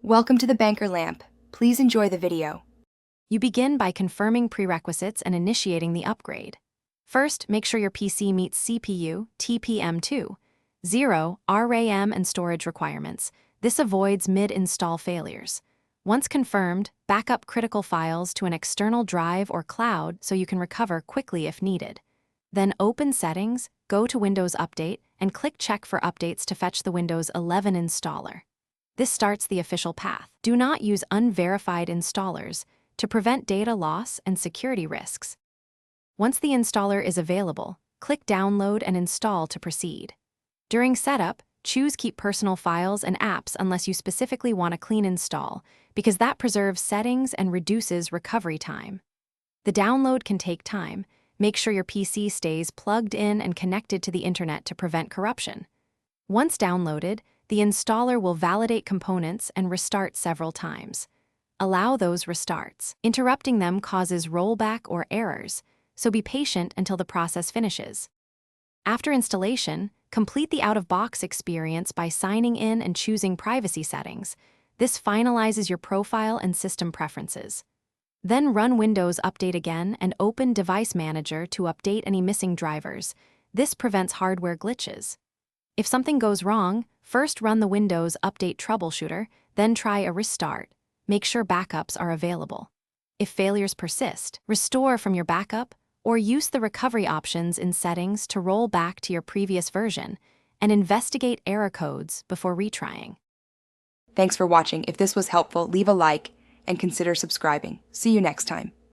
Welcome to the Banker Lamp. Please enjoy the video. You begin by confirming prerequisites and initiating the upgrade. First, make sure your PC meets CPU, TPM2, 0, RAM and storage requirements. This avoids mid-install failures. Once confirmed, backup critical files to an external drive or cloud so you can recover quickly if needed. Then open Settings, go to Windows Update, and click Check for updates to fetch the Windows 11 installer. This starts the official path. Do not use unverified installers to prevent data loss and security risks. Once the installer is available, click Download and Install to proceed. During setup, choose Keep Personal Files and Apps unless you specifically want a clean install, because that preserves settings and reduces recovery time. The download can take time. Make sure your PC stays plugged in and connected to the internet to prevent corruption. Once downloaded, the installer will validate components and restart several times. Allow those restarts. Interrupting them causes rollback or errors, so be patient until the process finishes. After installation, complete the out-of-box experience by signing in and choosing privacy settings. This finalizes your profile and system preferences. Then run Windows Update again and open Device Manager to update any missing drivers. This prevents hardware glitches. If something goes wrong, first run the Windows Update troubleshooter, then try a restart. Make sure backups are available. If failures persist, restore from your backup or use the recovery options in settings to roll back to your previous version and investigate error codes before retrying. Thanks for watching. If this was helpful, leave a like and consider subscribing. See you next time.